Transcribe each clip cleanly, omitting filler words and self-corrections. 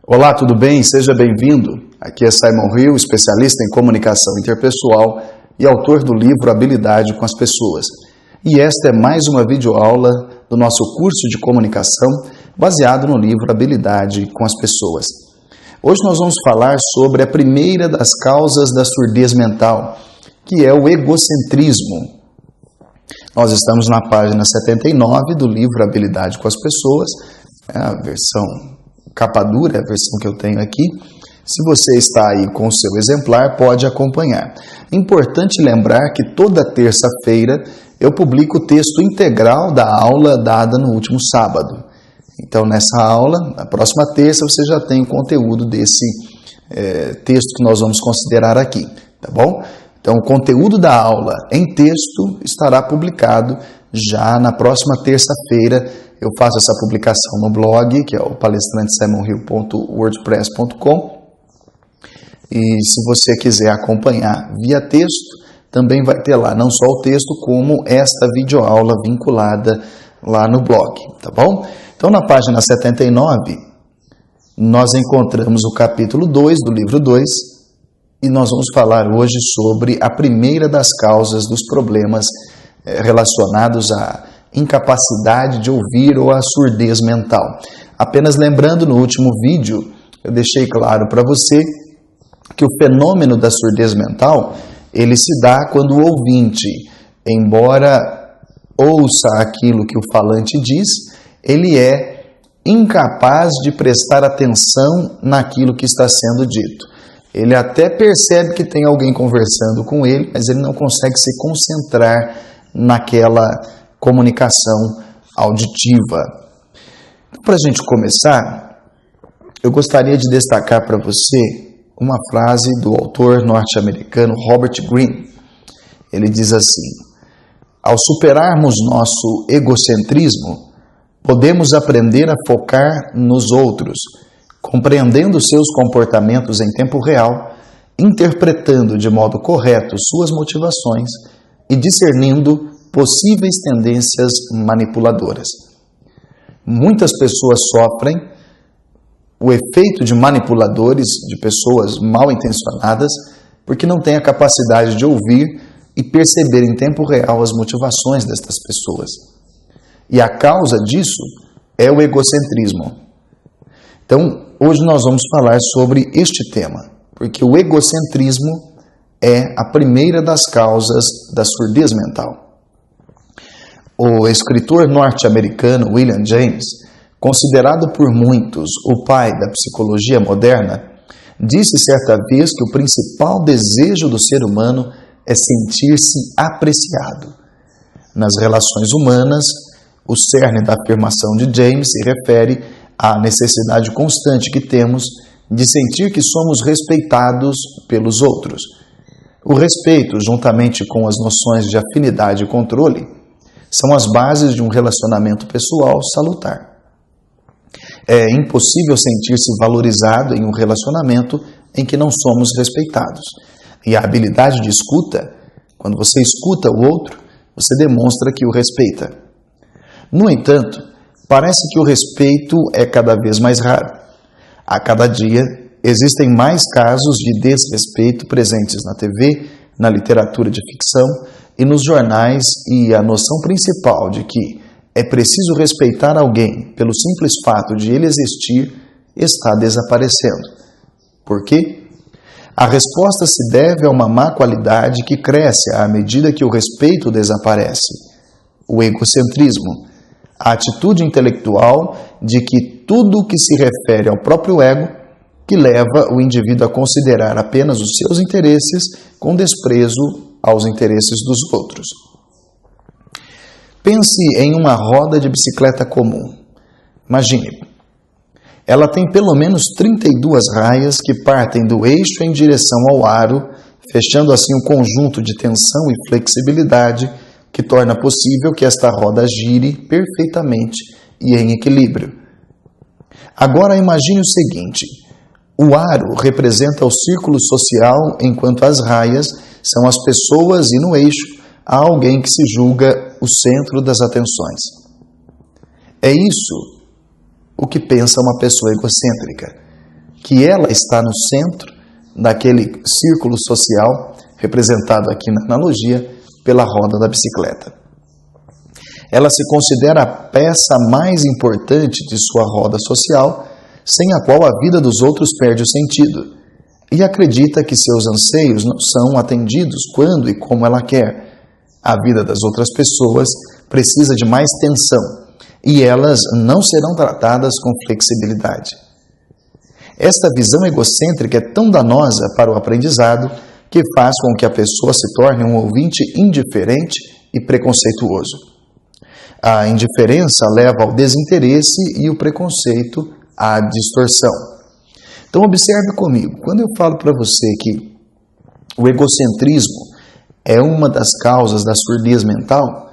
Olá, tudo bem? Seja bem-vindo. Aqui é Simon Hill, especialista em comunicação interpessoal e autor do livro Habilidade com as Pessoas. E esta é mais uma videoaula do nosso curso de comunicação baseado no livro Habilidade com as Pessoas. Hoje nós vamos falar sobre a primeira das causas da surdez mental, que é o egocentrismo. Nós estamos na página 79 do livro Habilidade com as Pessoas, a versão capa dura, a versão que eu tenho aqui. Se você está aí com o seu exemplar, pode acompanhar. Importante lembrar que toda terça-feira eu publico o texto integral da aula dada no último sábado. Então, nessa aula, na próxima terça, você já tem o conteúdo desse texto que nós vamos considerar aqui, tá bom? Então, o conteúdo da aula em texto estará publicado já na próxima terça-feira. Eu faço essa publicação no blog, que é o palestrantesimonhill.wordpress.com. E se você quiser acompanhar via texto, também vai ter lá não só o texto, como esta videoaula vinculada lá no blog, tá bom? Então, na página 79, nós encontramos o capítulo 2 do livro 2, e nós vamos falar hoje sobre a primeira das causas dos problemas relacionados à incapacidade de ouvir ou à surdez mental. Apenas lembrando, no último vídeo, eu deixei claro para você que o fenômeno da surdez mental, ele se dá quando o ouvinte, embora ouça aquilo que o falante diz, ele é incapaz de prestar atenção naquilo que está sendo dito. Ele até percebe que tem alguém conversando com ele, mas ele não consegue se concentrar naquela comunicação auditiva. Então, para a gente começar, eu gostaria de destacar para você uma frase do autor norte-americano Robert Greene. Ele diz assim: ao superarmos nosso egocentrismo, podemos aprender a focar nos outros, compreendendo seus comportamentos em tempo real, interpretando de modo correto suas motivações e discernindo possíveis tendências manipuladoras. Muitas pessoas sofrem o efeito de manipuladores, de pessoas mal intencionadas, porque não têm a capacidade de ouvir e perceber em tempo real as motivações destas pessoas. E a causa disso é o egocentrismo. Então, hoje nós vamos falar sobre este tema, porque o egocentrismo é a primeira das causas da surdez mental. O escritor norte-americano William James, considerado por muitos o pai da psicologia moderna, disse certa vez que o principal desejo do ser humano é sentir-se apreciado. Nas relações humanas, o cerne da afirmação de James se refere à necessidade constante que temos de sentir que somos respeitados pelos outros. O respeito, juntamente com as noções de afinidade e controle, são as bases de um relacionamento pessoal salutar. É impossível sentir-se valorizado em um relacionamento em que não somos respeitados. E a habilidade de escuta, quando você escuta o outro, você demonstra que o respeita. No entanto, parece que o respeito é cada vez mais raro. A cada dia, existem mais casos de desrespeito presentes na TV, na literatura de ficção e nos jornais, e a noção principal de que é preciso respeitar alguém pelo simples fato de ele existir está desaparecendo. Por quê? A resposta se deve a uma má qualidade que cresce à medida que o respeito desaparece. O egocentrismo, a atitude intelectual de que tudo o que se refere ao próprio ego, que leva o indivíduo a considerar apenas os seus interesses com desprezo aos interesses dos outros. Pense em uma roda de bicicleta comum. Imagine, ela tem pelo menos 32 raias que partem do eixo em direção ao aro, fechando assim um conjunto de tensão e flexibilidade que torna possível que esta roda gire perfeitamente e em equilíbrio. Agora imagine o seguinte: o aro representa o círculo social, enquanto as raias são as pessoas e no eixo há alguém que se julga o centro das atenções. É isso o que pensa uma pessoa egocêntrica. que ela está no centro daquele círculo social representado aqui na analogia pela roda da bicicleta. Ela se considera a peça mais importante de sua roda social, sem a qual a vida dos outros perde o sentido, e acredita que seus anseios não são atendidos quando e como ela quer. A vida das outras pessoas precisa de mais tensão, e elas não serão tratadas com flexibilidade. Esta visão egocêntrica é tão danosa para o aprendizado que faz com que a pessoa se torne um ouvinte indiferente e preconceituoso. A indiferença leva ao desinteresse e o preconceito à distorção. Então observe comigo, quando eu falo para você que o egocentrismo é uma das causas da surdez mental,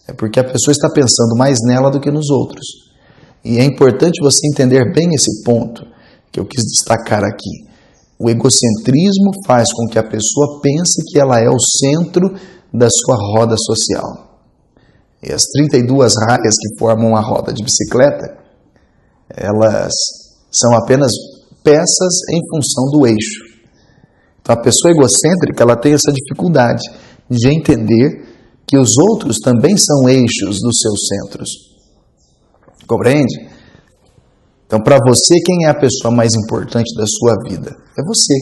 é porque a pessoa está pensando mais nela do que nos outros. E é importante você entender bem esse ponto que eu quis destacar aqui. O egocentrismo faz com que a pessoa pense que ela é o centro da sua roda social. E as 32 raias que formam a roda de bicicleta, elas são apenas peças em função do eixo. Então a pessoa egocêntrica, ela tem essa dificuldade de entender que os outros também são eixos dos seus centros. Compreende? Então, para você, quem é a pessoa mais importante da sua vida? É você.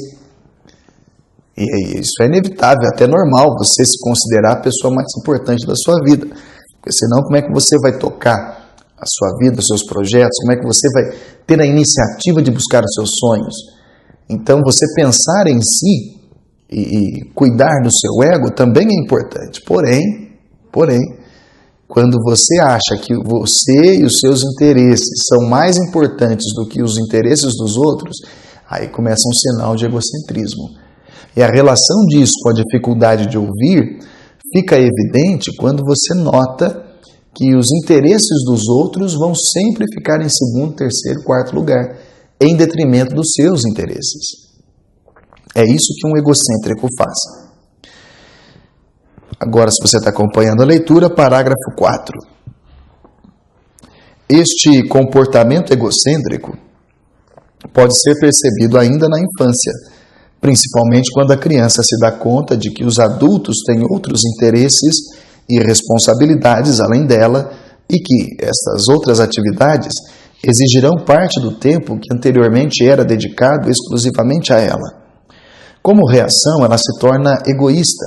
E isso é inevitável, até normal você se considerar a pessoa mais importante da sua vida. Porque senão, como é que você vai tocar a sua vida, os seus projetos? Como é que você vai ter a iniciativa de buscar os seus sonhos? Então, você pensar em si e cuidar do seu ego também é importante. Porém, quando você acha que você e os seus interesses são mais importantes do que os interesses dos outros, aí começa um sinal de egocentrismo. E a relação disso com a dificuldade de ouvir fica evidente quando você nota que os interesses dos outros vão sempre ficar em segundo, terceiro, quarto lugar, em detrimento dos seus interesses. É isso que um egocêntrico faz. Agora, se você está acompanhando a leitura, parágrafo 4. Este comportamento egocêntrico pode ser percebido ainda na infância, principalmente quando a criança se dá conta de que os adultos têm outros interesses e responsabilidades além dela e que estas outras atividades exigirão parte do tempo que anteriormente era dedicado exclusivamente a ela. Como reação, ela se torna egoísta,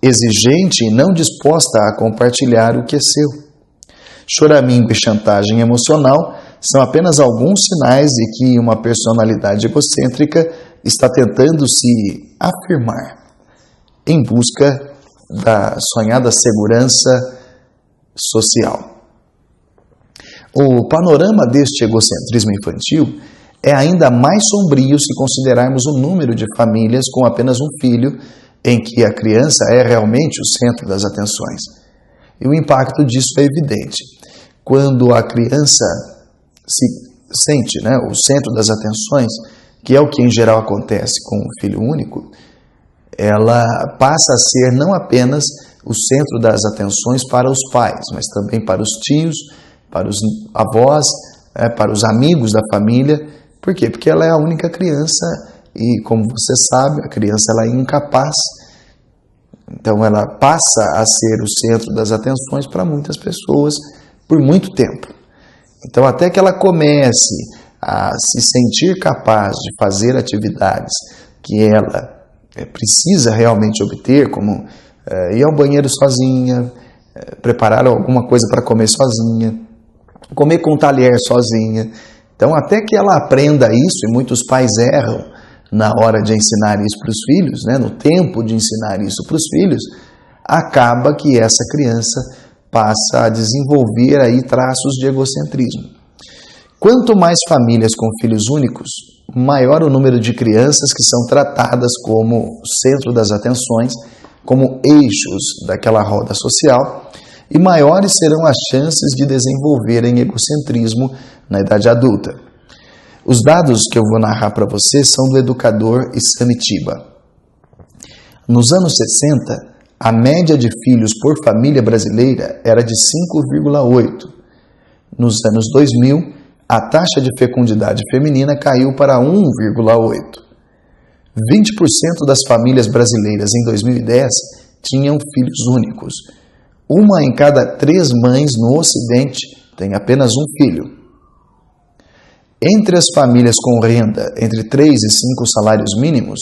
exigente e não disposta a compartilhar o que é seu. Choramingo e chantagem emocional são apenas alguns sinais de que uma personalidade egocêntrica está tentando se afirmar em busca da sonhada segurança social. O panorama deste egocentrismo infantil é ainda mais sombrio se considerarmos o número de famílias com apenas um filho em que a criança é realmente o centro das atenções. E o impacto disso é evidente. Quando a criança se sente o centro das atenções, que é o que em geral acontece com o filho único, ela passa a ser não apenas o centro das atenções para os pais, mas também para os tios, para os avós, para os amigos da família. Por quê? Porque ela é a única criança e, como você sabe, a criança ela é incapaz. Então ela passa a ser o centro das atenções para muitas pessoas por muito tempo. Então até que ela comece a se sentir capaz de fazer atividades que ela precisa realmente obter, como ir ao banheiro sozinha, preparar alguma coisa para comer sozinha, comer com talher sozinha. Então até que ela aprenda isso, e muitos pais erram na hora de ensinar isso para os filhos, no tempo de ensinar isso para os filhos, acaba que essa criança passa a desenvolver aí traços de egocentrismo. Quanto mais famílias com filhos únicos, maior o número de crianças que são tratadas como centro das atenções, como eixos daquela roda social, e maiores serão as chances de desenvolverem egocentrismo na idade adulta. Os dados que eu vou narrar para você são do educador Samitiba. Nos anos 60, a média de filhos por família brasileira era de 5,8. Nos anos 2000, a taxa de fecundidade feminina caiu para 1,8. 20% das famílias brasileiras em 2010 tinham filhos únicos. Uma em cada 3 mães no Ocidente tem apenas um filho. Entre as famílias com renda entre 3 e 5 salários mínimos,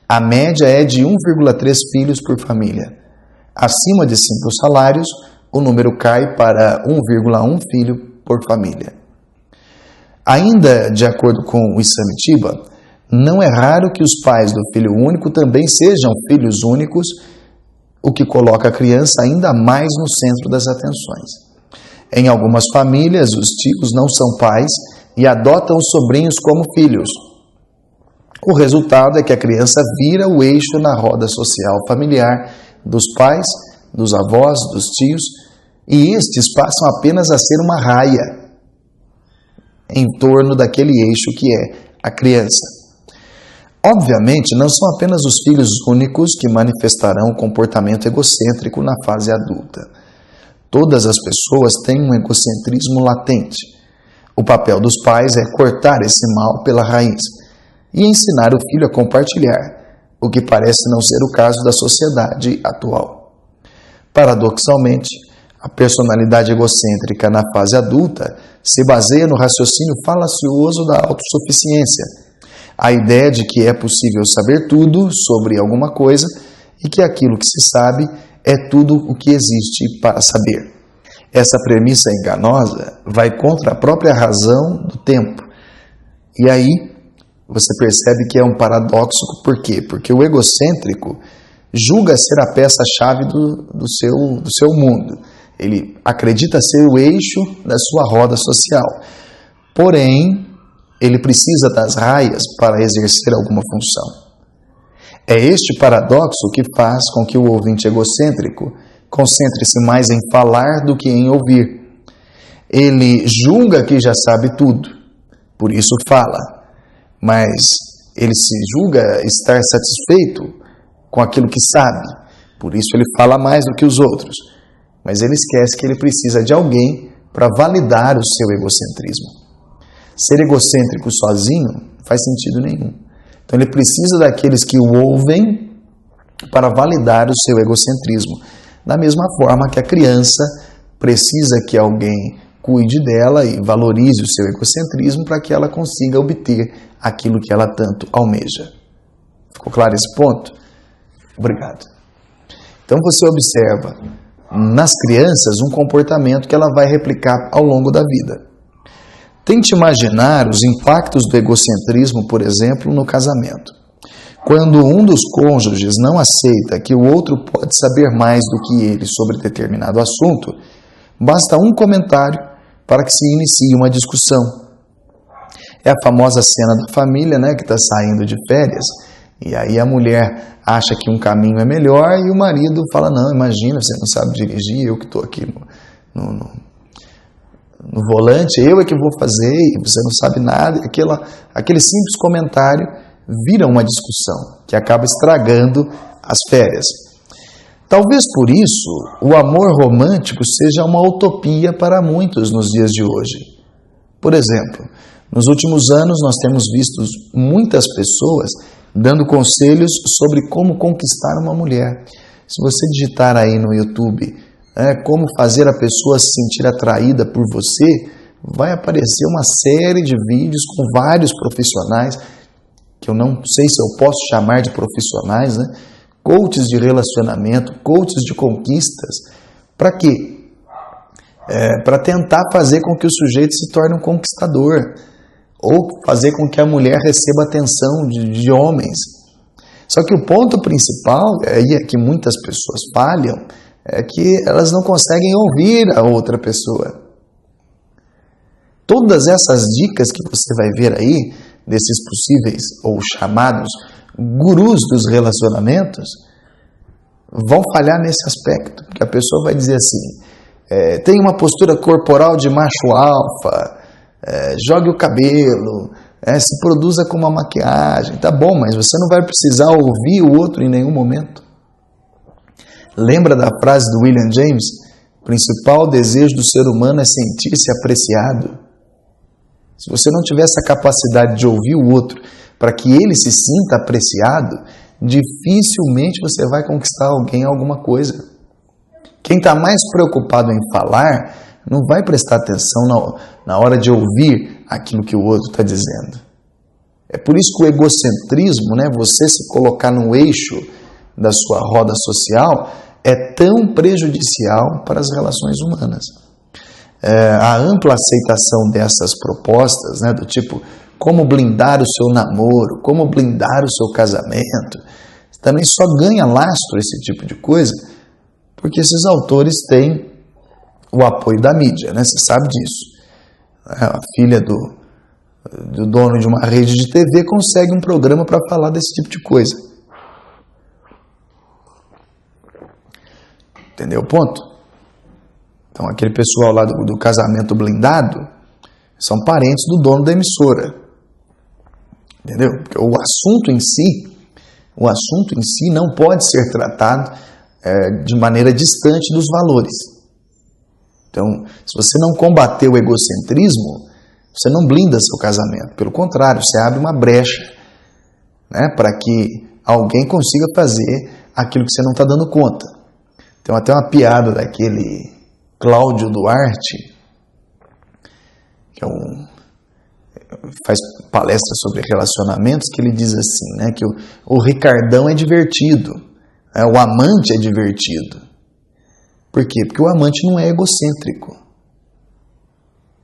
a média é de 1,3 filhos por família. Acima de 5 salários, o número cai para 1,1 filho por família. Ainda de acordo com o Isamitiba, não é raro que os pais do filho único também sejam filhos únicos, o que coloca a criança ainda mais no centro das atenções. Em algumas famílias, os tios não são pais e adotam os sobrinhos como filhos. O resultado é que a criança vira o eixo na roda social familiar dos pais, dos avós, dos tios, e estes passam apenas a ser uma raia em torno daquele eixo que é a criança. Obviamente, não são apenas os filhos únicos que manifestarão um comportamento egocêntrico na fase adulta. Todas as pessoas têm um egocentrismo latente. O papel dos pais é cortar esse mal pela raiz e ensinar o filho a compartilhar, o que parece não ser o caso da sociedade atual. Paradoxalmente, a personalidade egocêntrica na fase adulta se baseia no raciocínio falacioso da autossuficiência, a ideia de que é possível saber tudo sobre alguma coisa e que aquilo que se sabe é tudo o que existe para saber. Essa premissa enganosa vai contra a própria razão do tempo. E aí você percebe que é um paradoxo. Por quê? Porque o egocêntrico julga ser a peça-chave do seu mundo. Ele acredita ser o eixo da sua roda social. Porém, ele precisa das raias para exercer alguma função. É este paradoxo que faz com que o ouvinte egocêntrico concentre-se mais em falar do que em ouvir. Ele julga que já sabe tudo, por isso fala, mas ele se julga estar satisfeito com aquilo que sabe, por isso ele fala mais do que os outros, mas ele esquece que ele precisa de alguém para validar o seu egocentrismo. Ser egocêntrico sozinho não faz sentido nenhum. Então ele precisa daqueles que o ouvem para validar o seu egocentrismo. Da mesma forma que a criança precisa que alguém cuide dela e valorize o seu egocentrismo para que ela consiga obter aquilo que ela tanto almeja. Ficou claro esse ponto? Obrigado. Então você observa nas crianças um comportamento que ela vai replicar ao longo da vida. Tente imaginar os impactos do egocentrismo, por exemplo, no casamento. Quando um dos cônjuges não aceita que o outro pode saber mais do que ele sobre determinado assunto, basta um comentário para que se inicie uma discussão. É a famosa cena da família, que está saindo de férias, e aí a mulher acha que um caminho é melhor e o marido fala, não, imagina, você não sabe dirigir, eu que estou aqui no volante, eu é que vou fazer, e você não sabe nada. Aquele simples comentário vira uma discussão que acaba estragando as férias. Talvez por isso o amor romântico seja uma utopia para muitos nos dias de hoje. Por exemplo, nos últimos anos nós temos visto muitas pessoas dando conselhos sobre como conquistar uma mulher. Se você digitar aí no YouTube como fazer a pessoa se sentir atraída por você, vai aparecer uma série de vídeos com vários profissionais, que eu não sei se eu posso chamar de profissionais, coaches de relacionamento, coaches de conquistas. Para quê? Para tentar fazer com que o sujeito se torne um conquistador, ou fazer com que a mulher receba atenção de homens. Só que o ponto principal, é que muitas pessoas falham, é que elas não conseguem ouvir a outra pessoa. Todas essas dicas que você vai ver aí, desses possíveis ou chamados gurus dos relacionamentos, vão falhar nesse aspecto, porque a pessoa vai dizer assim, tem uma postura corporal de macho alfa, jogue o cabelo, se produza com uma maquiagem, tá bom, mas você não vai precisar ouvir o outro em nenhum momento. Lembra da frase do William James? O principal desejo do ser humano é sentir-se apreciado. se você não tiver essa capacidade de ouvir o outro para que ele se sinta apreciado, dificilmente você vai conquistar alguém alguma coisa. Quem está mais preocupado em falar não vai prestar atenção na hora de ouvir aquilo que o outro está dizendo. É por isso que o egocentrismo, né, você se colocar no eixo da sua roda social, é tão prejudicial para as relações humanas. A ampla aceitação dessas propostas, né, do tipo, como blindar o seu namoro, como blindar o seu casamento, também só ganha lastro esse tipo de coisa, porque esses autores têm o apoio da mídia, né? Você sabe disso. A filha do dono de uma rede de TV consegue um programa para falar desse tipo de coisa. Entendeu o ponto? Então, aquele pessoal lá do casamento blindado são parentes do dono da emissora. Entendeu? Porque o assunto em si não pode ser tratado de maneira distante dos valores. Então, se você não combater o egocentrismo, você não blinda seu casamento. Pelo contrário, você abre uma brecha, né, para que alguém consiga fazer aquilo que você não está dando conta. Tem até uma piada daquele Cláudio Duarte, que faz palestra sobre relacionamentos, que ele diz assim, né, que o Ricardão é divertido, o amante é divertido. Por quê? Porque o amante não é egocêntrico.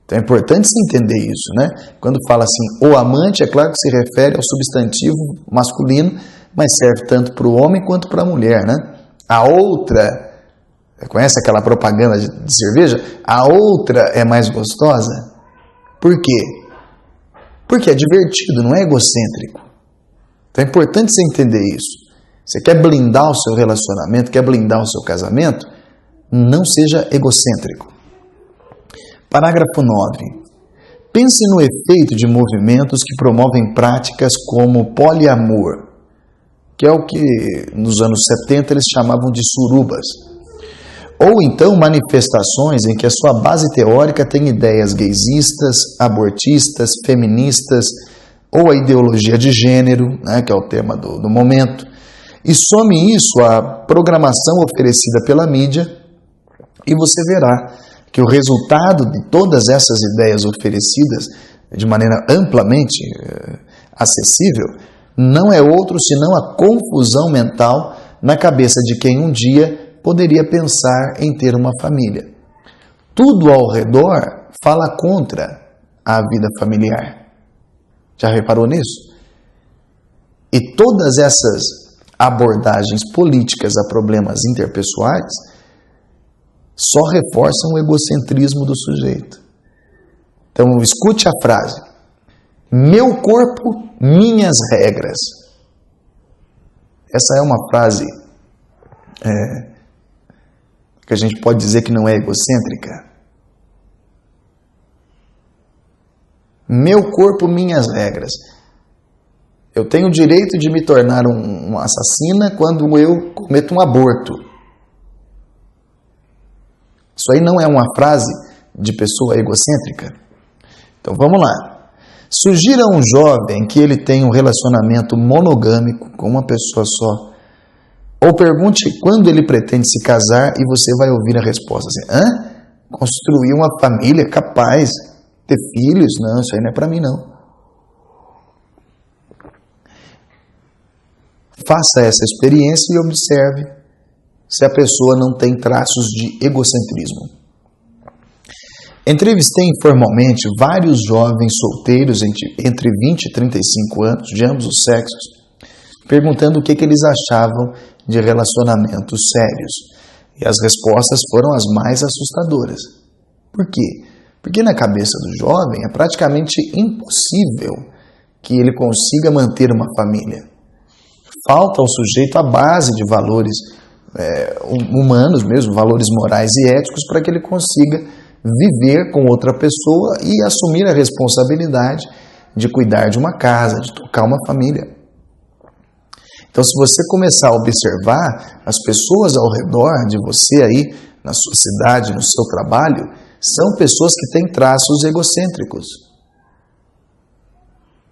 Então é importante se entender isso, né? Quando fala assim, o amante, é claro que se refere ao substantivo masculino, mas serve tanto para o homem quanto para a mulher, né? A outra, conhece aquela propaganda de cerveja? A outra é mais gostosa. Por quê? Porque é divertido, não é egocêntrico. Então é importante você entender isso. Você quer blindar o seu relacionamento, quer blindar o seu casamento? Não seja egocêntrico. Parágrafo 9. Pense no efeito de movimentos que promovem práticas como poliamor, que é o que nos anos 70 eles chamavam de surubas. Ou então manifestações em que a sua base teórica tem ideias gaysistas, abortistas, feministas, ou a ideologia de gênero, né, que é o tema do momento, e some isso à programação oferecida pela mídia, e você verá que o resultado de todas essas ideias oferecidas de maneira amplamente acessível não é outro senão a confusão mental na cabeça de quem um dia poderia pensar em ter uma família. Tudo ao redor fala contra a vida familiar. Já reparou nisso? E todas essas abordagens políticas a problemas interpessoais só reforçam o egocentrismo do sujeito. Então, escute a frase: meu corpo, minhas regras. Essa é uma frase que a gente pode dizer que não é egocêntrica. Meu corpo, minhas regras. Eu tenho o direito de me tornar uma assassina quando eu cometo um aborto. Isso aí não é uma frase de pessoa egocêntrica? Então vamos lá. Sugira a um jovem que ele tenha um relacionamento monogâmico com uma pessoa só. Ou pergunte quando ele pretende se casar e você vai ouvir a resposta assim: construir uma família capaz, ter filhos? Não, isso aí não é para mim não. Faça essa experiência e observe se a pessoa não tem traços de egocentrismo. Entrevistei informalmente vários jovens solteiros entre 20 e 35 anos, de ambos os sexos, perguntando o que eles achavam de relacionamentos sérios. E as respostas foram as mais assustadoras. Por quê? Porque na cabeça do jovem é praticamente impossível que ele consiga manter uma família. Falta ao sujeito a base de valores humanos mesmo, valores morais e éticos, para que ele consiga viver com outra pessoa e assumir a responsabilidade de cuidar de uma casa, de tocar uma família. Então, se você começar a observar as pessoas ao redor de você aí, na sua cidade, no seu trabalho, são pessoas que têm traços egocêntricos.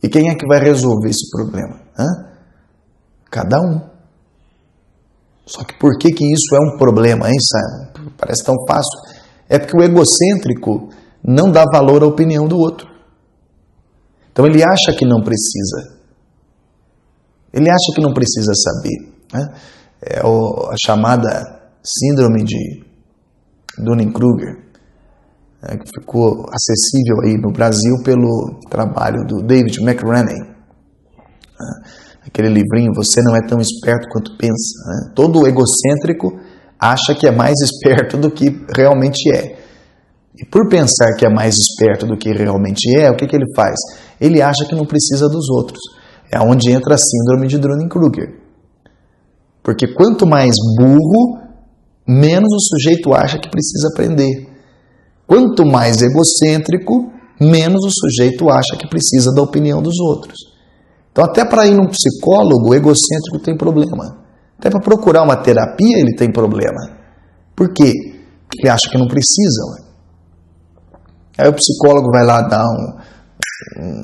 E quem é que vai resolver esse problema? Cada um. Só que por que isso é um problema, hein, Simon? Parece tão fácil. É porque o egocêntrico não dá valor à opinião do outro. Então ele acha que não precisa. Ele acha que não precisa saber. Né? É a chamada síndrome de Dunning-Kruger, que ficou acessível aí no Brasil pelo trabalho do David McRaney. Aquele livrinho, Você Não É Tão Esperto Quanto Pensa. Né? Todo egocêntrico acha que é mais esperto do que realmente é. E por pensar que é mais esperto do que realmente é, o que ele faz? Ele acha que não precisa dos outros. É onde entra a síndrome de Dunning-Kruger. Porque quanto mais burro, menos o sujeito acha que precisa aprender. Quanto mais egocêntrico, menos o sujeito acha que precisa da opinião dos outros. Então, até para ir num psicólogo, o egocêntrico tem problema. Até para procurar uma terapia, ele tem problema. Por quê? Porque ele acha que não precisa. Aí o psicólogo vai lá dar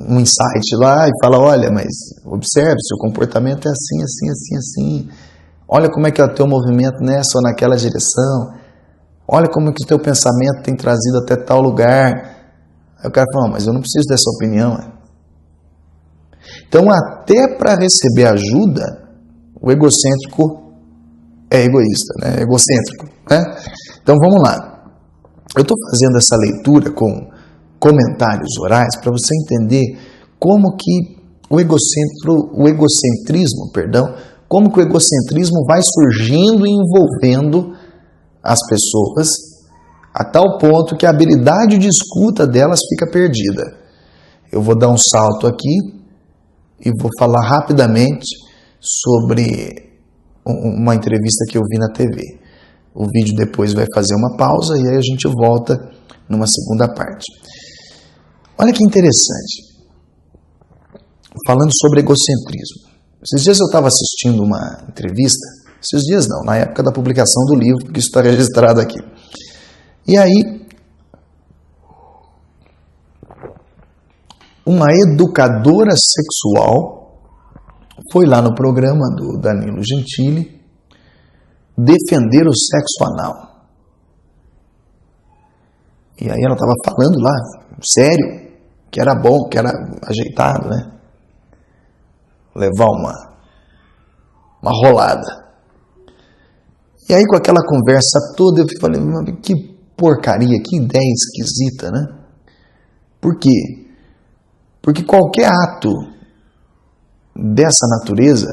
um insight lá e fala, olha, mas observe, seu comportamento é assim, assim, assim, assim. Olha como é que é o teu movimento nessa ou naquela direção. Olha como é que o teu pensamento tem trazido até tal lugar. Aí o cara fala, mas eu não preciso dessa opinião. Então, até para receber ajuda, o egocêntrico é egoísta, né? Egocêntrico, né? Então, vamos lá. Eu estou fazendo essa leitura com comentários orais para você entender como que o egocentrismo, como que o egocentrismo vai surgindo e envolvendo as pessoas a tal ponto que a habilidade de escuta delas fica perdida. Eu vou dar um salto aqui e vou falar rapidamente sobre uma entrevista que eu vi na TV. O vídeo depois vai fazer uma pausa e aí a gente volta numa segunda parte. Olha que interessante. Falando sobre egocentrismo. Esses dias eu estava assistindo uma entrevista, esses dias não, na época da publicação do livro, porque isso está registrado aqui. E aí, uma educadora sexual foi lá no programa do Danilo Gentili defender o sexo anal. E aí ela estava falando lá, sério, que era bom, que era ajeitado, né? Levar uma rolada. E aí com aquela conversa toda eu falei, que porcaria, que ideia esquisita, né? Por quê? Porque qualquer ato dessa natureza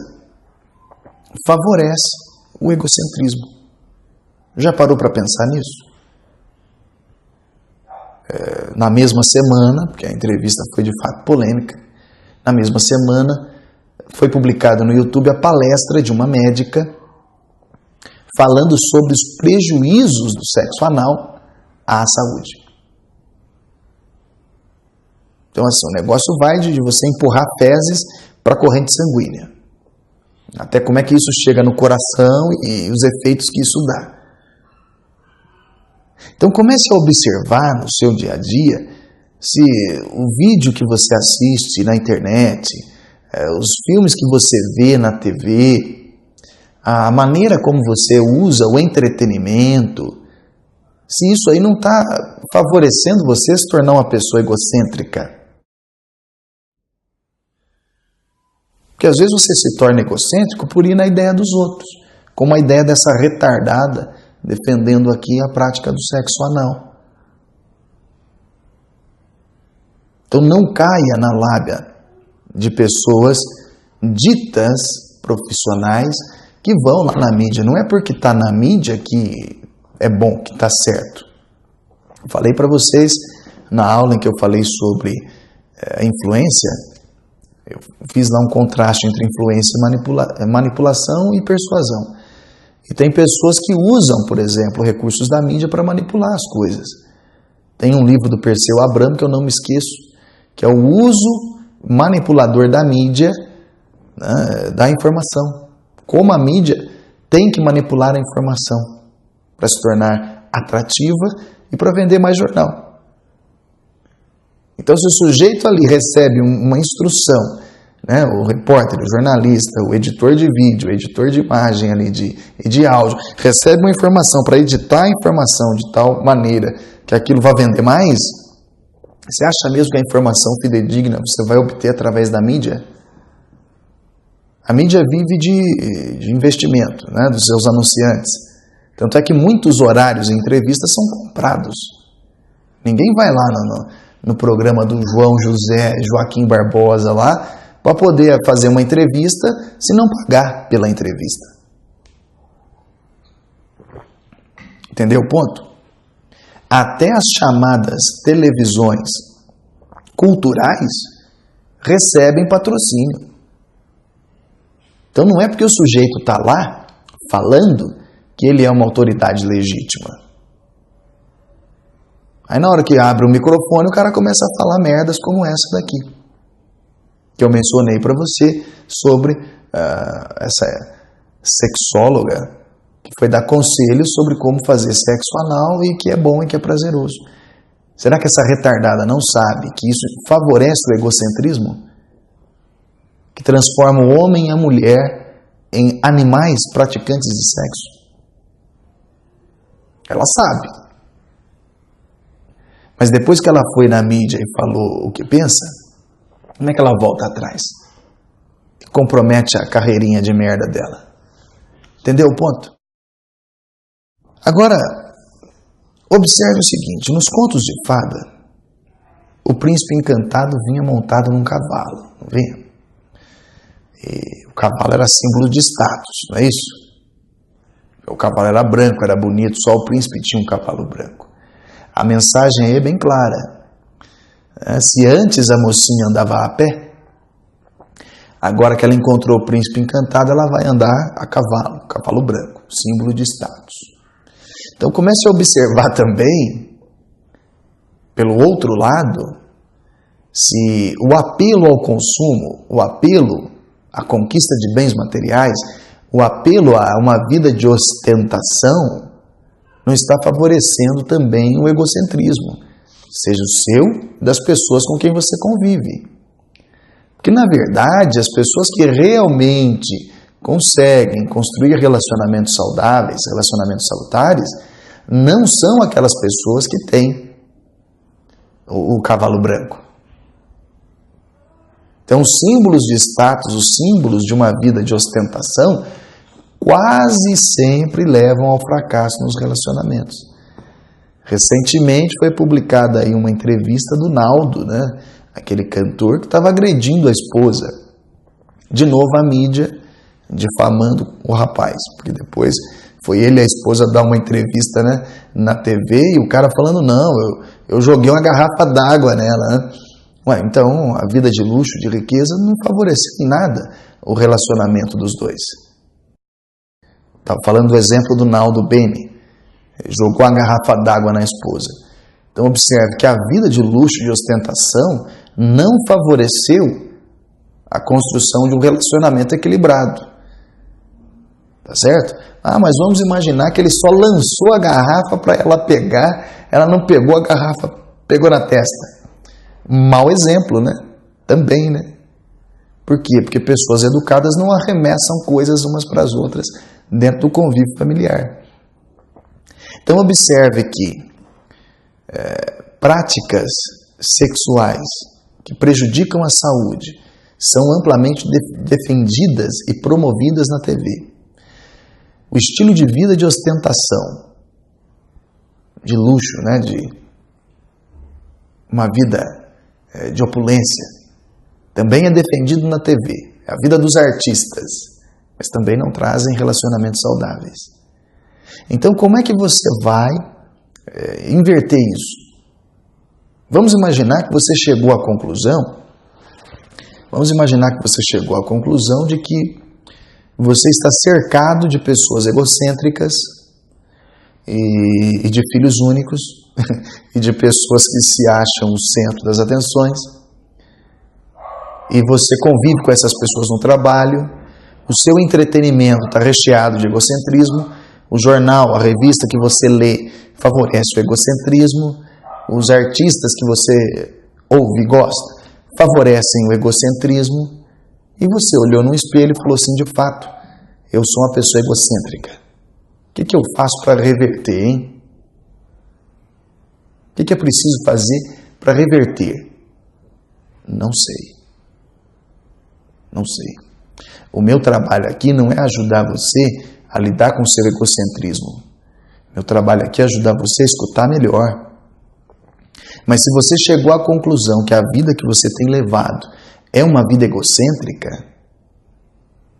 favorece o egocentrismo. Já parou para pensar nisso? Na mesma semana, porque a entrevista foi de fato polêmica, na mesma semana foi publicada no YouTube a palestra de uma médica falando sobre os prejuízos do sexo anal à saúde. Então, assim, o negócio vai de você empurrar fezes para a corrente sanguínea. Até como é que isso chega no coração e os efeitos que isso dá. Então comece a observar no seu dia a dia se o vídeo que você assiste na internet, os filmes que você vê na TV, a maneira como você usa o entretenimento, se isso aí não está favorecendo você se tornar uma pessoa egocêntrica. Porque às vezes você se torna egocêntrico por ir na ideia dos outros, como a ideia dessa retardada defendendo aqui a prática do sexo anal. Então não caia na lábia de pessoas ditas profissionais que vão lá na mídia. Não é porque está na mídia que é bom, que está certo. Eu falei para vocês na aula em que eu falei sobre a influência, eu fiz lá um contraste entre influência e manipulação e persuasão. E tem pessoas que usam, por exemplo, recursos da mídia para manipular as coisas. Tem um livro do Perseu Abramo que eu não me esqueço, que é o uso manipulador da mídia, né, da informação. Como a mídia tem que manipular a informação para se tornar atrativa e para vender mais jornal. Então, se o sujeito ali recebe uma instrução, né, o repórter, o jornalista, o editor de vídeo, o editor de imagem ali de áudio, recebe uma informação para editar a informação de tal maneira que aquilo vai vender mais, você acha mesmo que a informação fidedigna você vai obter através da mídia? A mídia vive de investimento, né, dos seus anunciantes. Tanto é que muitos horários em entrevistas são comprados. Ninguém vai lá no programa do João José Joaquim Barbosa lá para poder fazer uma entrevista se não pagar pela entrevista. Entendeu o ponto? Até as chamadas televisões culturais recebem patrocínio. Então não é porque o sujeito está lá falando que ele é uma autoridade legítima. Aí na hora que abre o microfone, o cara começa a falar merdas como essa daqui, que eu mencionei para você sobre essa sexóloga que foi dar conselhos sobre como fazer sexo anal e que é bom e que é prazeroso. Será que essa retardada não sabe que isso favorece o egocentrismo? Que transforma o homem e a mulher em animais praticantes de sexo? Ela sabe. Mas depois que ela foi na mídia e falou o que pensa, como é que ela volta atrás? Compromete a carreirinha de merda dela. Entendeu o ponto? Agora, observe o seguinte, nos contos de fada, o príncipe encantado vinha montado num cavalo, não vinha? E o cavalo era símbolo de status, não é isso? O cavalo era branco, era bonito, só o príncipe tinha um cavalo branco. A mensagem aí é bem clara. Se antes a mocinha andava a pé, agora que ela encontrou o príncipe encantado, ela vai andar a cavalo, cavalo branco, símbolo de status. Então comece a observar também, pelo outro lado, se o apelo ao consumo, o apelo à conquista de bens materiais, o apelo a uma vida de ostentação, não está favorecendo também o egocentrismo, seja o seu e das pessoas com quem você convive. Porque, na verdade, as pessoas que realmente conseguem construir relacionamentos saudáveis, relacionamentos salutares, não são aquelas pessoas que têm o cavalo branco. Então, os símbolos de status, os símbolos de uma vida de ostentação, quase sempre levam ao fracasso nos relacionamentos. Recentemente foi publicada aí uma entrevista do Naldo, né? Aquele cantor que estava agredindo a esposa. De novo a mídia difamando o rapaz, porque depois foi ele e a esposa dar uma entrevista, né, na TV e o cara falando, não, eu joguei uma garrafa d'água nela, né? Ué, então a vida de luxo, de riqueza não favoreceu em nada o relacionamento dos dois. Estava falando do exemplo do Naldo Bene, jogou uma garrafa d'água na esposa. Então observe que a vida de luxo, de ostentação, não favoreceu a construção de um relacionamento equilibrado. Tá certo? Mas vamos imaginar que ele só lançou a garrafa para ela pegar, ela não pegou a garrafa, pegou na testa. Mau exemplo, né? Também, né? Por quê? Porque pessoas educadas não arremessam coisas umas para as outras dentro do convívio familiar. Então observe que práticas sexuais que prejudicam a saúde são amplamente defendidas e promovidas na TV. O estilo de vida de ostentação, de luxo, né, de uma vida de opulência, também é defendido na TV. A vida dos artistas, mas também não trazem relacionamentos saudáveis. Então, como é que você vai inverter isso? Vamos imaginar que você chegou à conclusão, de que você está cercado de pessoas egocêntricas e de filhos únicos e de pessoas que se acham o centro das atenções, e você convive com essas pessoas no trabalho, o seu entretenimento está recheado de egocentrismo, o jornal, a revista que você lê favorece o egocentrismo, os artistas que você ouve e gosta, favorecem o egocentrismo, e você olhou no espelho e falou assim, de fato, eu sou uma pessoa egocêntrica. O que eu faço para reverter, hein? O que é preciso fazer para reverter? Não sei. Não sei. O meu trabalho aqui não é ajudar você a lidar com o seu egocentrismo. Meu trabalho aqui é ajudar você a escutar melhor. Mas se você chegou à conclusão que a vida que você tem levado é uma vida egocêntrica,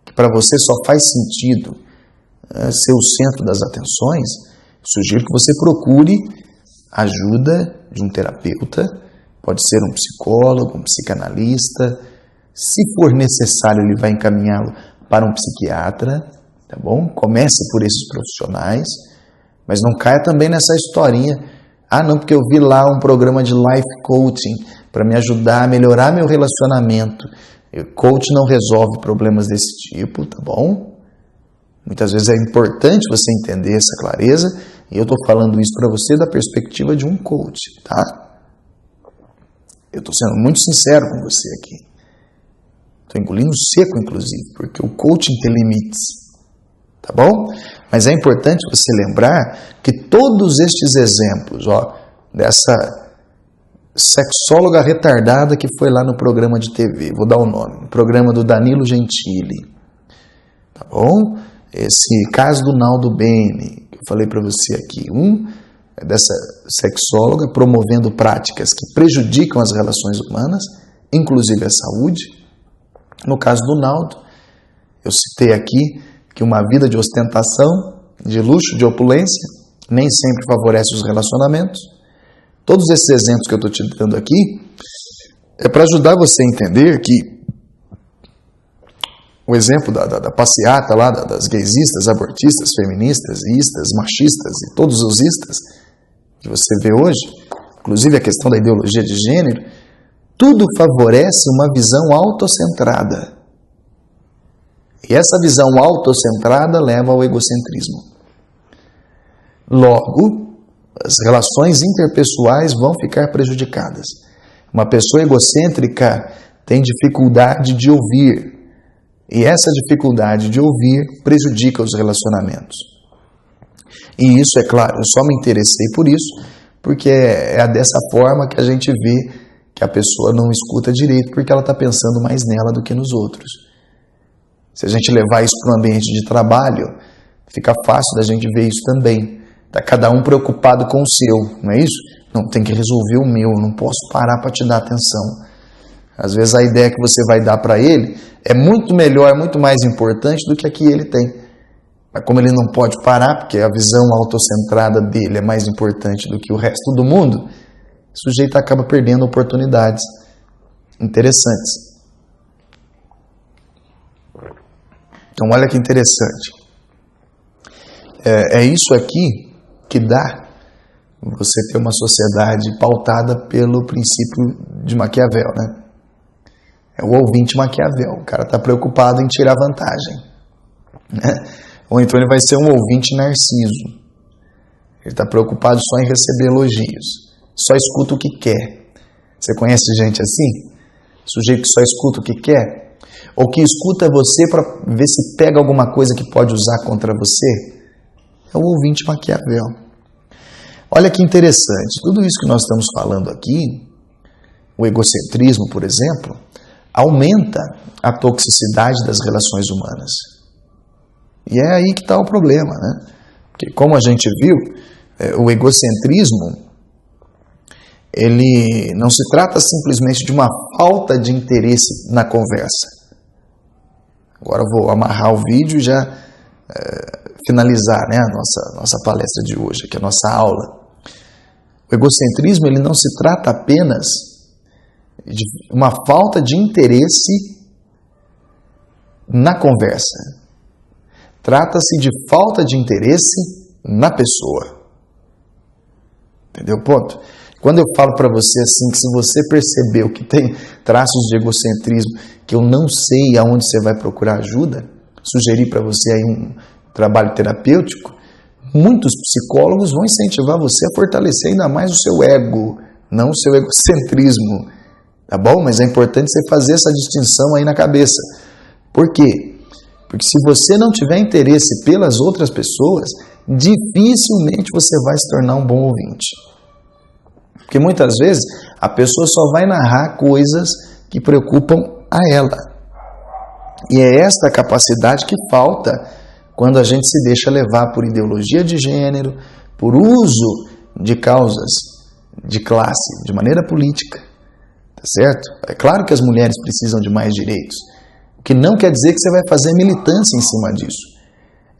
que para você só faz sentido ser o centro das atenções, sugiro que você procure ajuda de um terapeuta, pode ser um psicólogo, um psicanalista. Se for necessário, ele vai encaminhá-lo para um psiquiatra, tá bom? Comece por esses profissionais, mas não caia também nessa historinha. Ah, não, porque eu vi lá um programa de life coaching para me ajudar a melhorar meu relacionamento. Coach não resolve problemas desse tipo, tá bom? Muitas vezes é importante você entender essa clareza, e eu estou falando isso para você da perspectiva de um coach, tá? Eu estou sendo muito sincero com você aqui. Estou engolindo seco, inclusive, porque o coaching tem limites, tá bom? Mas é importante você lembrar que todos estes exemplos, dessa sexóloga retardada que foi lá no programa de TV, vou dar o nome, o programa do Danilo Gentili, tá bom? Esse caso do Naldo Bene, que eu falei para você aqui, é dessa sexóloga promovendo práticas que prejudicam as relações humanas, inclusive a saúde. No caso do Naldo, eu citei aqui que uma vida de ostentação, de luxo, de opulência, nem sempre favorece os relacionamentos. Todos esses exemplos que eu estou te dando aqui é para ajudar você a entender que o exemplo da passeata lá, das gaysistas, abortistas, feministas, istas, machistas e todos os istas que você vê hoje, inclusive a questão da ideologia de gênero, tudo favorece uma visão autocentrada. E essa visão autocentrada leva ao egocentrismo. Logo, as relações interpessoais vão ficar prejudicadas. Uma pessoa egocêntrica tem dificuldade de ouvir. E essa dificuldade de ouvir prejudica os relacionamentos. E isso, é claro, eu só me interessei por isso, porque é dessa forma que a gente vê que a pessoa não escuta direito, porque ela está pensando mais nela do que nos outros. Se a gente levar isso para um ambiente de trabalho, fica fácil da gente ver isso também. Está cada um preocupado com o seu, não é isso? Não, tem que resolver o meu, não posso parar para te dar atenção. Às vezes a ideia que você vai dar para ele é muito melhor, muito mais importante do que a que ele tem. Mas como ele não pode parar, porque a visão autocentrada dele é mais importante do que o resto do mundo, o sujeito acaba perdendo oportunidades interessantes. Então olha que interessante. É isso aqui que dá você ter uma sociedade pautada pelo princípio de Maquiavel, né? É o ouvinte Maquiavel. O cara está preocupado em tirar vantagem, né? Ou então ele vai ser um ouvinte narciso. Ele está preocupado só em receber elogios. Só escuta o que quer. Você conhece gente assim? Sujeito que só escuta o que quer? Ou que escuta você para ver se pega alguma coisa que pode usar contra você? É o ouvinte Maquiavel. Olha que interessante. Tudo isso que nós estamos falando aqui, o egocentrismo, por exemplo, aumenta a toxicidade das relações humanas. E é aí que está o problema, né? Porque, como a gente viu, o egocentrismo, ele não se trata simplesmente de uma falta de interesse na conversa. Agora eu vou amarrar o vídeo e já finalizar, né, a nossa palestra de hoje, que é a nossa aula. O egocentrismo, ele não se trata apenas de uma falta de interesse na conversa. Trata-se de falta de interesse na pessoa. Entendeu o ponto? Quando eu falo para você assim, que se você percebeu que tem traços de egocentrismo, que eu não sei aonde você vai procurar ajuda, sugerir para você aí um trabalho terapêutico, muitos psicólogos vão incentivar você a fortalecer ainda mais o seu ego, não o seu egocentrismo. tá bom? Mas é importante você fazer essa distinção aí na cabeça. Por quê? Porque se você não tiver interesse pelas outras pessoas, dificilmente você vai se tornar um bom ouvinte. Porque muitas vezes a pessoa só vai narrar coisas que preocupam a ela. E é esta capacidade que falta quando a gente se deixa levar por ideologia de gênero, por uso de causas de classe, de maneira política. Tá certo? É claro que as mulheres precisam de mais direitos, o que não quer dizer que você vai fazer militância em cima disso.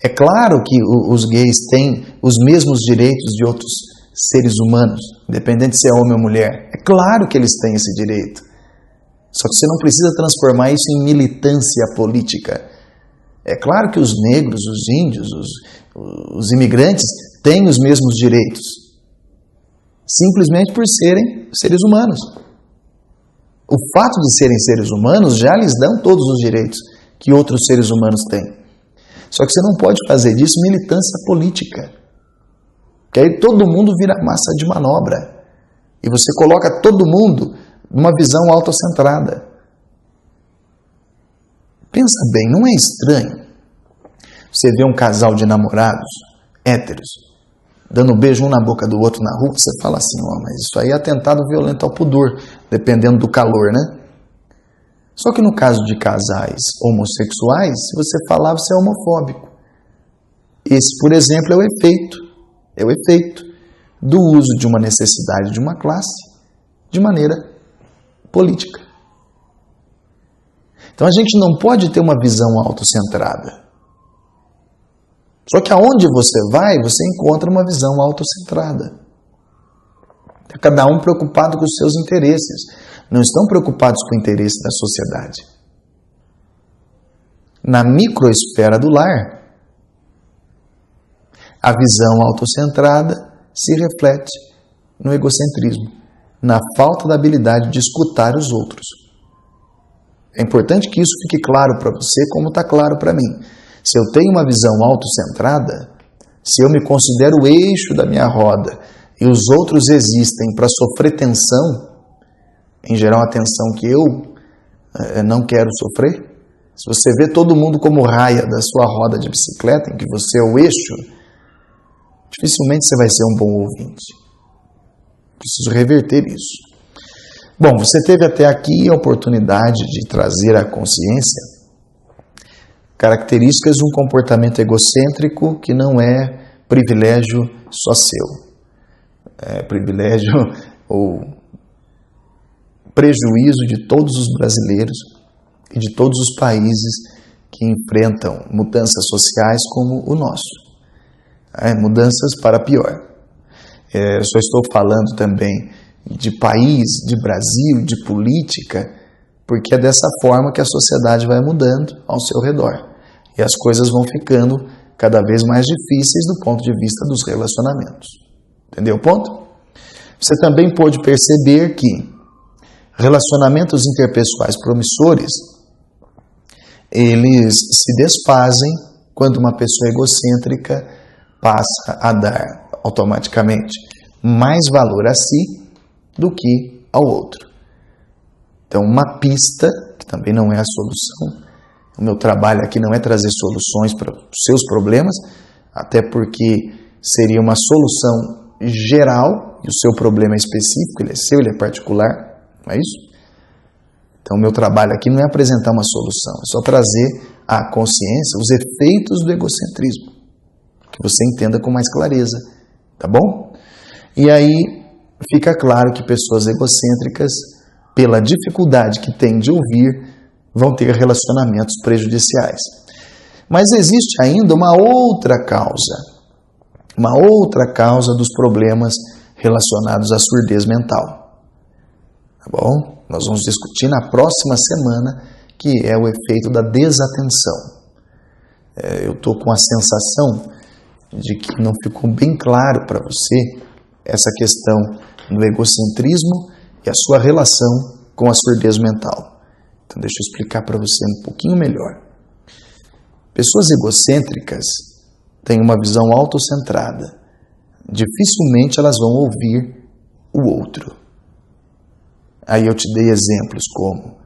É claro que os gays têm os mesmos direitos de outros seres humanos, independente se é homem ou mulher. É claro que eles têm esse direito. Só que você não precisa transformar isso em militância política. É claro que os negros, os índios, os imigrantes têm os mesmos direitos, simplesmente por serem seres humanos. O fato de serem seres humanos já lhes dão todos os direitos que outros seres humanos têm. Só que você não pode fazer disso militância política. Porque aí todo mundo vira massa de manobra. E você coloca todo mundo numa visão autocentrada. Pensa bem, não é estranho você ver um casal de namorados, héteros, dando um beijo um na boca do outro na rua, você fala assim, mas isso aí é atentado violento ao pudor, dependendo do calor, né? Só que no caso de casais homossexuais, se você falar, você é homofóbico. Esse, por exemplo, é o efeito do uso de uma necessidade de uma classe de maneira política. Então a gente não pode ter uma visão autocentrada. Só que aonde você vai, você encontra uma visão autocentrada. Cada um preocupado com os seus interesses. Não estão preocupados com o interesse da sociedade. Na microesfera do lar, a visão autocentrada se reflete no egocentrismo, na falta da habilidade de escutar os outros. É importante que isso fique claro para você, como está claro para mim. Se eu tenho uma visão autocentrada, se eu me considero o eixo da minha roda e os outros existem para sofrer tensão, em geral a tensão que eu não quero sofrer, se você vê todo mundo como raia da sua roda de bicicleta, em que você é o eixo, dificilmente você vai ser um bom ouvinte. Preciso reverter isso. Bom, você teve até aqui a oportunidade de trazer à consciência características de um comportamento egocêntrico que não é privilégio só seu. É privilégio ou prejuízo de todos os brasileiros e de todos os países que enfrentam mudanças sociais como o nosso. Mudanças para pior. Só estou falando também de país, de Brasil, de política, porque é dessa forma que a sociedade vai mudando ao seu redor. E as coisas vão ficando cada vez mais difíceis do ponto de vista dos relacionamentos. Entendeu o ponto? Você também pode perceber que relacionamentos interpessoais promissores, eles se desfazem quando uma pessoa egocêntrica passa a dar automaticamente mais valor a si do que ao outro. Então, uma pista, que também não é a solução, o meu trabalho aqui não é trazer soluções para os seus problemas, até porque seria uma solução geral, e o seu problema é específico, ele é seu, ele é particular, não é isso? Então, o meu trabalho aqui não é apresentar uma solução, é só trazer à consciência os efeitos do egocentrismo, que você entenda com mais clareza, tá bom? E aí fica claro que pessoas egocêntricas, pela dificuldade que têm de ouvir, vão ter relacionamentos prejudiciais. Mas existe ainda uma outra causa dos problemas relacionados à surdez mental. Tá bom? Nós vamos discutir na próxima semana, que é o efeito da desatenção. Eu estou com a sensação de que não ficou bem claro para você essa questão do egocentrismo e a sua relação com a surdez mental. Então deixa eu explicar para você um pouquinho melhor. Pessoas egocêntricas têm uma visão autocentrada. Dificilmente elas vão ouvir o outro. Aí eu te dei exemplos como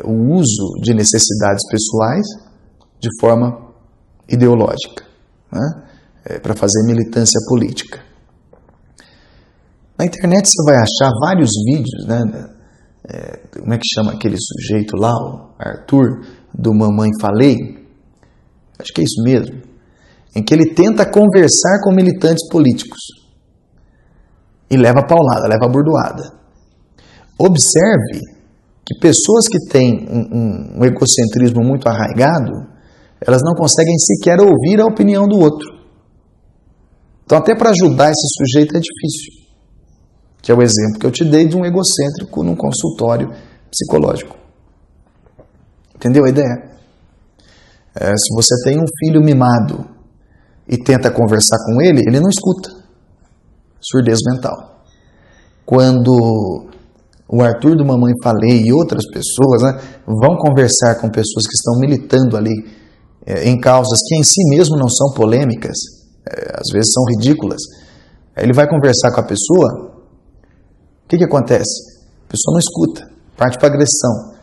o uso de necessidades pessoais de forma ideológica, né? Para fazer militância política. Na internet você vai achar vários vídeos, né? Como é que chama aquele sujeito lá, o Arthur, do Mamãe Falei? Acho que é isso mesmo. Em que ele tenta conversar com militantes políticos. E leva paulada, leva bordoada. Observe que pessoas que têm um egocentrismo muito arraigado, elas não conseguem sequer ouvir a opinião do outro. Então até para ajudar esse sujeito é difícil. Que é o exemplo que eu te dei de um egocêntrico num consultório psicológico. Entendeu a ideia? Se você tem um filho mimado e tenta conversar com ele, ele não escuta. Surdez mental. Quando o Arthur do Mamãe Falei e outras pessoas, né, vão conversar com pessoas que estão militando ali em causas que em si mesmo não são polêmicas, às vezes são ridículas, ele vai conversar com a pessoa, o que acontece? A pessoa não escuta, parte para agressão.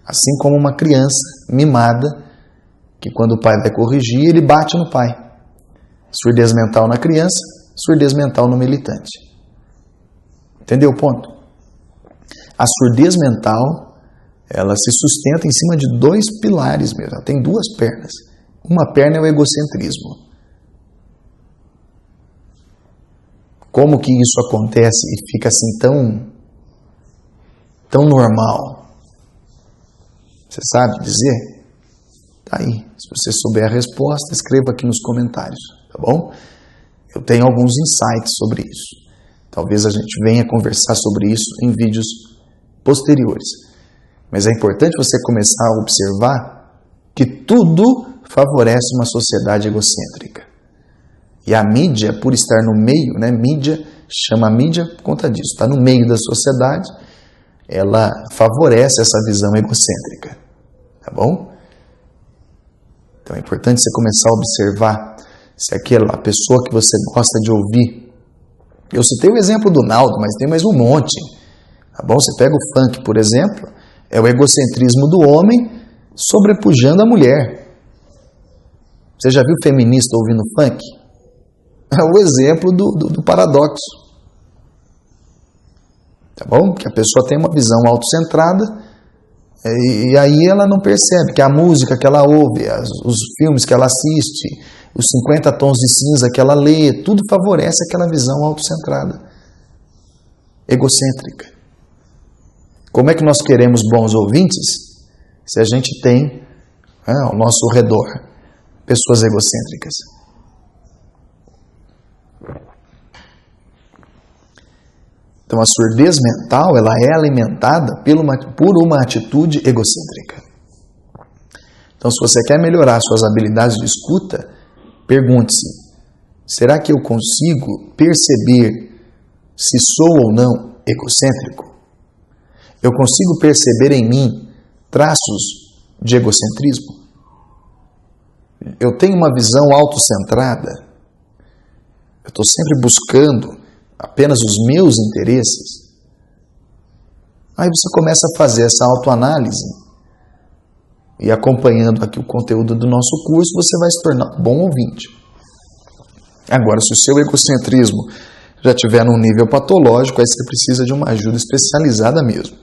Assim como uma criança mimada, que quando o pai vai corrigir, ele bate no pai. Surdez mental na criança, surdez mental no militante. Entendeu o ponto? A surdez mental, ela se sustenta em cima de dois pilares mesmo. Ela tem duas pernas. Uma perna é o egocentrismo. Como que isso acontece e fica assim tão normal? Você sabe dizer? Tá aí. Se você souber a resposta, escreva aqui nos comentários, tá bom? Eu tenho alguns insights sobre isso. Talvez a gente venha conversar sobre isso em vídeos posteriores. Mas é importante você começar a observar que tudo favorece uma sociedade egocêntrica. E a mídia, por estar no meio, né? Mídia, chama a mídia por conta disso. Está no meio da sociedade, ela favorece essa visão egocêntrica. Tá bom? Então é importante você começar a observar se aquela pessoa que você gosta de ouvir. Eu citei o exemplo do Naldo, mas tem mais um monte. Tá bom? Você pega o funk, por exemplo, é o egocentrismo do homem sobrepujando a mulher. Você já viu feminista ouvindo funk? É o exemplo do paradoxo. Tá bom? Que a pessoa tem uma visão autocentrada e aí ela não percebe que a música que ela ouve, os filmes que ela assiste, os 50 tons de cinza que ela lê, tudo favorece aquela visão autocentrada, egocêntrica. Como é que nós queremos bons ouvintes se a gente tem ao nosso redor pessoas egocêntricas? Então a surdez mental, ela é alimentada por uma atitude egocêntrica. Então se você quer melhorar suas habilidades de escuta, pergunte-se, será que eu consigo perceber se sou ou não egocêntrico? Eu consigo perceber em mim traços de egocentrismo? Eu tenho uma visão autocentrada? Eu estou sempre buscando apenas os meus interesses? Aí você começa a fazer essa autoanálise e acompanhando aqui o conteúdo do nosso curso, você vai se tornar um bom ouvinte. Agora, se o seu egocentrismo já estiver num nível patológico, aí você precisa de uma ajuda especializada mesmo,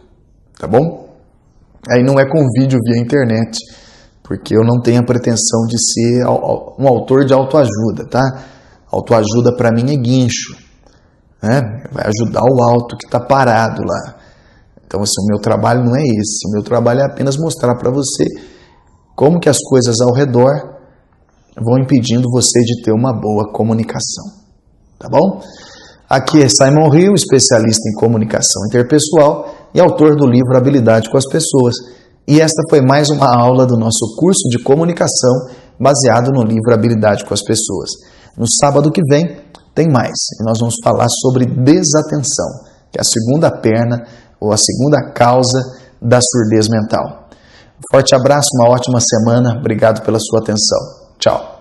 tá bom? Aí não é com vídeo via internet, porque eu não tenho a pretensão de ser um autor de autoajuda, tá? Autoajuda para mim é guincho. Vai ajudar o alto que está parado lá. Então, assim, o meu trabalho não é esse. O meu trabalho é apenas mostrar para você como que as coisas ao redor vão impedindo você de ter uma boa comunicação. Tá bom? Aqui é Simon Hill, especialista em comunicação interpessoal e autor do livro Habilidade com as Pessoas. E esta foi mais uma aula do nosso curso de comunicação baseado no livro Habilidade com as Pessoas. No sábado que vem tem mais, e nós vamos falar sobre desatenção, que é a segunda perna ou a segunda causa da surdez mental. Um forte abraço, uma ótima semana, obrigado pela sua atenção. Tchau.